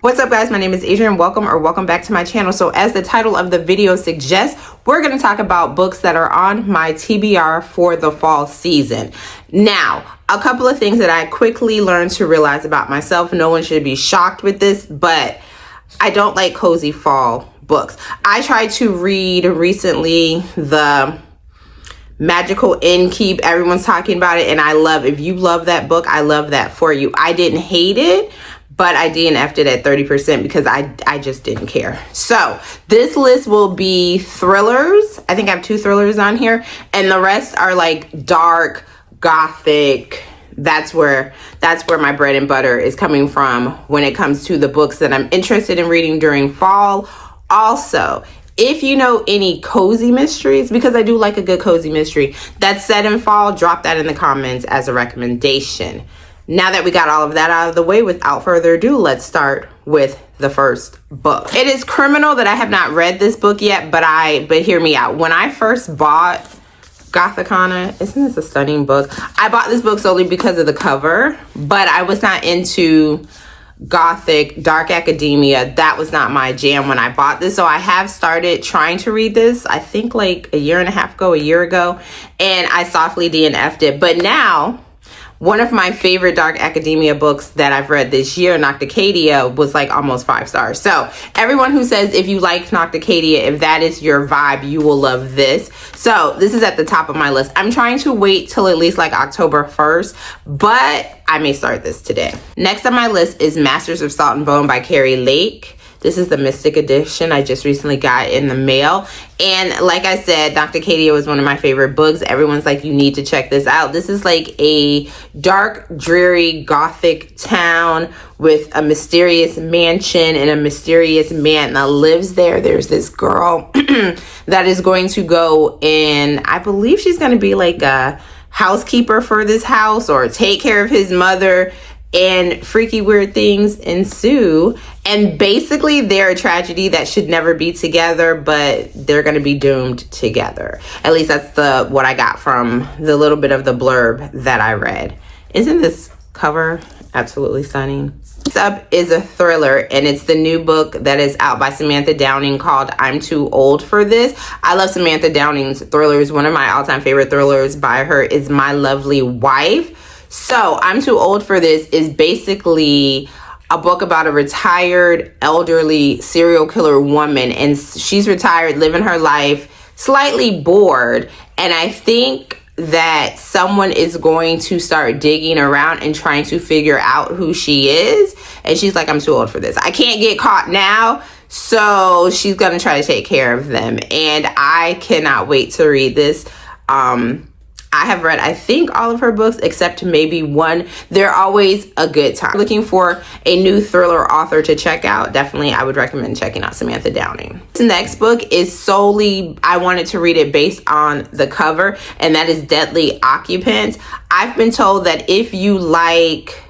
What's up, guys? My name is Adrienne. Welcome back to my channel. So as the title of the video suggests, we're going to talk about books that are on my TBR for the fall season. Now, a couple of things that I quickly learned to realize about myself. No one should be shocked with this, but I don't like cozy fall books. I tried to read recently the Magical Innkeep. Everyone's talking about it, and I love, if you love that book, I love that for you. I didn't hate it, but I DNF'd it at 30% because I just didn't care. So this list will be thrillers. I think I have 2 thrillers on here, and the rest are like dark, gothic. That's where my bread and butter is coming from when it comes to the books that I'm interested in reading during fall. Also, if you know any cozy mysteries, because I do like a good cozy mystery that's set in fall, drop that in the comments as a recommendation. Now that we got all of that out of the way, without further ado, let's start with the first book. It is criminal that I have not read this book yet, but hear me out. When I first bought Gothicana, isn't this a stunning book? I bought this book solely because of the cover, but I was not into gothic, dark academia. That was not my jam when I bought this. So I have started trying to read this, I think like a year ago, and I softly DNF'd it. But now, one of my favorite dark academia books that I've read this year, Nocticadia, was like almost 5 stars. So everyone who says if you like Nocticadia, if that is your vibe, you will love this. So this is at the top of my list. I'm trying to wait till at least like October 1st, but I may start this today. Next on my list is Masters of Salt and Bone by Carrie Lake. This is the Mystic edition I just recently got in the mail. And like I said, Nocticadia was one of my favorite books. Everyone's like, you need to check this out. This is like a dark, dreary, gothic town with a mysterious mansion and a mysterious man that lives there. There's this girl that is going to go in, I believe she's going to be like a housekeeper for this house or take care of his mother. And freaky weird things ensue. And basically they're a tragedy that should never be together, but they're going to be doomed together. At least that's what I got from the little bit of the blurb that I read. Isn't this cover absolutely stunning? Next up is a thriller, and it's the new book that is out by Samantha Downing called I'm Too Old for This. I love Samantha Downing's thrillers. One of my all-time favorite thrillers by her is My Lovely Wife. So I'm Too Old for This is basically a book about a retired elderly serial killer woman, and she's retired, living her life, slightly bored, and I think that someone is going to start digging around and trying to figure out who she is, and she's like, I'm too old for this. I can't get caught now. So she's gonna try to take care of them, and I cannot wait to read this. I have read, I think, all of her books except maybe one. They're always a good time. Looking for a new thriller author to check out, definitely I would recommend checking out Samantha Downing. This next book is solely, I wanted to read it based on the cover, and that is Deadly Occupants. I've been told that if you like,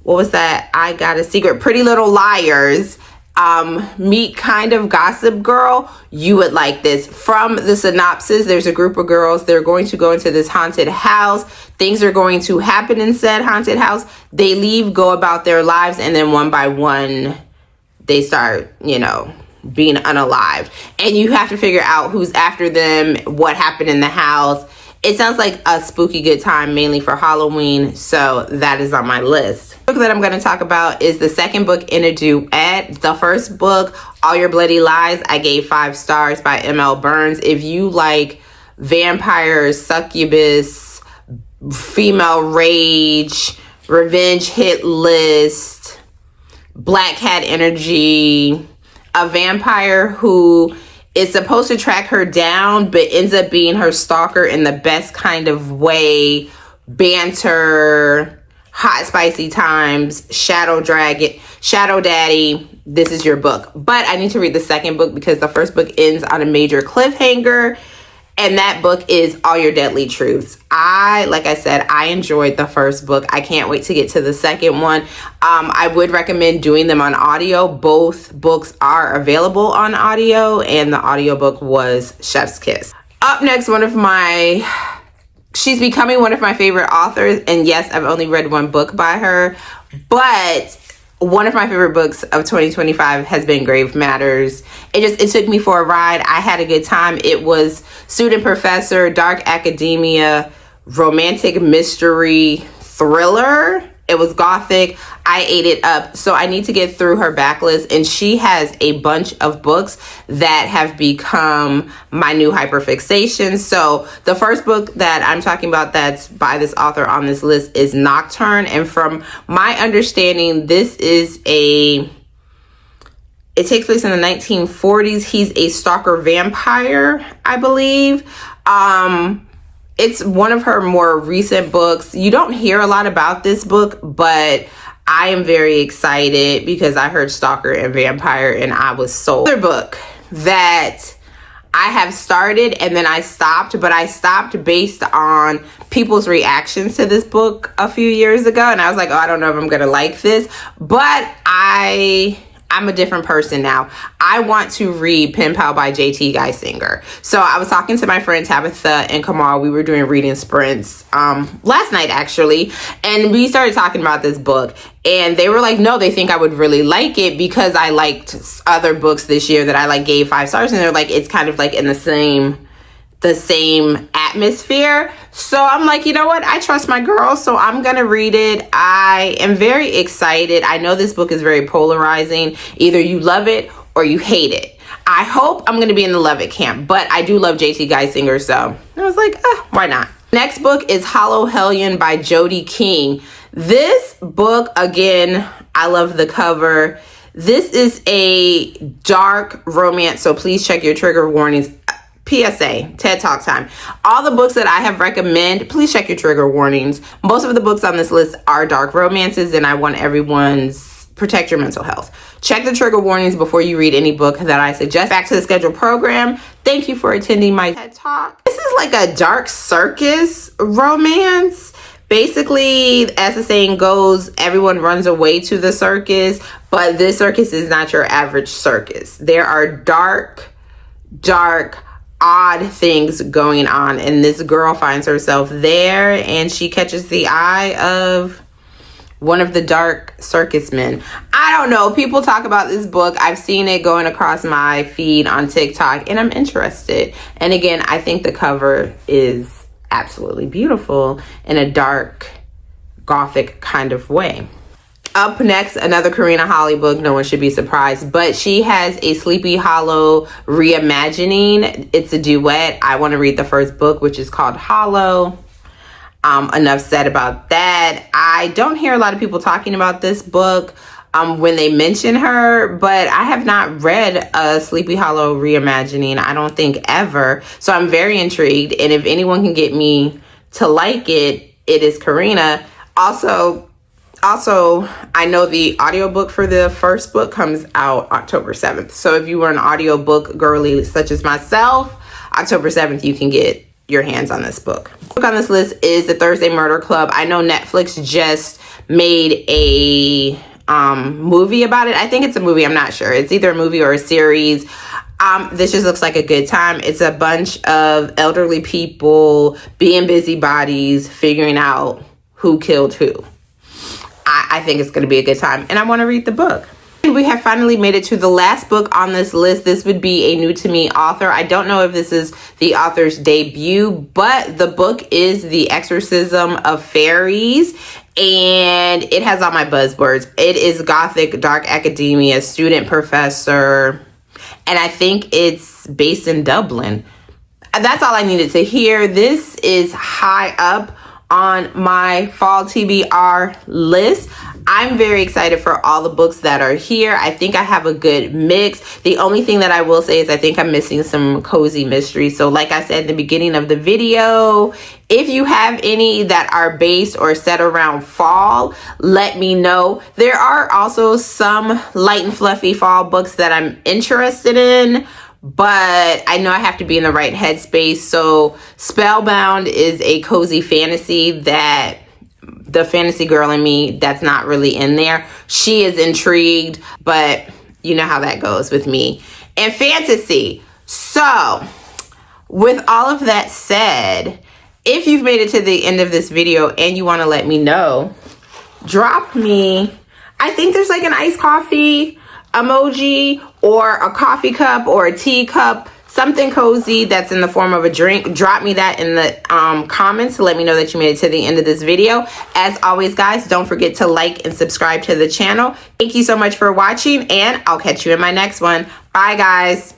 what was that? I Got a Secret, Pretty Little Liars, meet kind of Gossip Girl, you would like this. From the synopsis, there's a group of girls. They're going to go into this haunted house. Things are going to happen in said haunted house. They leave, go about their lives, and then one by one, they start, being unalived. And you have to figure out who's after them, what happened in the house. It sounds like a spooky good time, mainly for Halloween, so that is on my list. The book that I'm going to talk about is the second book in a duet. The first book, All Your Bloody Lies, I gave 5 stars by M.L. Burns. If you like vampires, succubus, female rage, revenge hit list, black cat energy, a vampire who is supposed to track her down but ends up being her stalker in the best kind of way, banter, hot spicy times, shadow daddy, this is your book. But I need to read the second book because the first book ends on a major cliffhanger, and that book is All Your Deadly Truths. Like I said, I enjoyed the first book. I can't wait to get to the second one. I would recommend doing them on audio. Both books are available on audio, and the audiobook was Chef's Kiss. Up next, she's becoming one of my favorite authors, and yes, I've only read one book by her, but one of my favorite books of 2025 has been Grave Matters. It took me for a ride. I had a good time. It was student professor, dark academia, romantic mystery thriller. It was gothic. I ate it up. So I need to get through her backlist. And she has a bunch of books that have become my new hyperfixation. So the first book that I'm talking about that's by this author on this list is Nocturne. And from my understanding, it takes place in the 1940s. He's a stalker vampire, I believe. It's one of her more recent books. You don't hear a lot about this book, but I am very excited because I heard stalker and vampire and I was sold. Another book that I have started and then I stopped, but I stopped based on people's reactions to this book a few years ago. And I was like, oh, I don't know if I'm going to like this, but I'm a different person now. I want to read Pen Pal by JT Geisinger. So I was talking to my friend Tabitha and Kamal. We were doing reading sprints last night, actually. And we started talking about this book. And they were like, no, they think I would really like it because I liked other books this year that I gave 5 stars. And they're like, it's kind of in the same atmosphere. So I'm like, you know what? I trust my girl, so I'm gonna read it. I am very excited. I know this book is very polarizing. Either you love it or you hate it. I hope I'm gonna be in the love it camp, but I do love JT Geisinger, so I was like, why not? Next book is Hollow Hellion by Jodi King. This book, again, I love the cover. This is a dark romance, so please check your trigger warnings. PSA, TED Talk time. All the books that I have recommended, please check your trigger warnings. Most of the books on this list are dark romances, and I want everyone's protect your mental health. Check the trigger warnings before you read any book that I suggest. Back to the scheduled program. Thank you for attending my TED Talk. This is like a dark circus romance. Basically, as the saying goes, everyone runs away to the circus, but this circus is not your average circus. There are dark, odd things going on, and this girl finds herself there and she catches the eye of one of the dark circus men. I don't know, people talk about this book. I've seen it going across my feed on TikTok and I'm interested. And again, I think the cover is absolutely beautiful in a dark gothic kind of way. Up next, another Karina Holly book. No one should be surprised, but she has a Sleepy Hollow reimagining. It's a duet. I want to read the first book, which is called Hollow. Enough said about that. I don't hear a lot of people talking about this book when they mention her, but I have not read a Sleepy Hollow reimagining, I don't think ever. So I'm very intrigued. And if anyone can get me to like it, it is Karina. Also, I know the audiobook for the first book comes out October 7th. So if you were an audiobook girly such as myself, October 7th, you can get your hands on this book. The book on this list is The Thursday Murder Club. I know Netflix just made a movie about it. I think it's a movie. I'm not sure. It's either a movie or a series. This just looks like a good time. It's a bunch of elderly people being busybodies, figuring out who killed who. I think it's going to be a good time, and I want to read the book. We have finally made it to the last book on this list. This would be a new to me author. I don't know if this is the author's debut, but the book is The Exorcism of Fairies, and it has all my buzzwords. It is gothic, dark academia, student professor, and I think it's based in Dublin. That's all I needed to hear. This is high up on my fall TBR list. I'm very excited for all the books that are here. I think I have a good mix. The only thing that I will say is I think I'm missing some cozy mysteries. So like I said in the beginning of the video, if you have any that are based or set around fall, let me know. There are also some light and fluffy fall books that I'm interested in, but I know I have to be in the right headspace. So Spellbound is a cozy fantasy that the fantasy girl in me that's not really in there. She is intrigued, but you know how that goes with me and fantasy. So with all of that said, if you've made it to the end of this video and you want to let me know, drop me I think there's like an iced coffee emoji or a coffee cup or a tea cup, something cozy that's in the form of a drink. Drop me that in the comments to let me know that you made it to the end of this video. As always, guys, don't forget to like and subscribe to the channel. Thank you so much for watching, and I'll catch you in my next one. Bye, guys.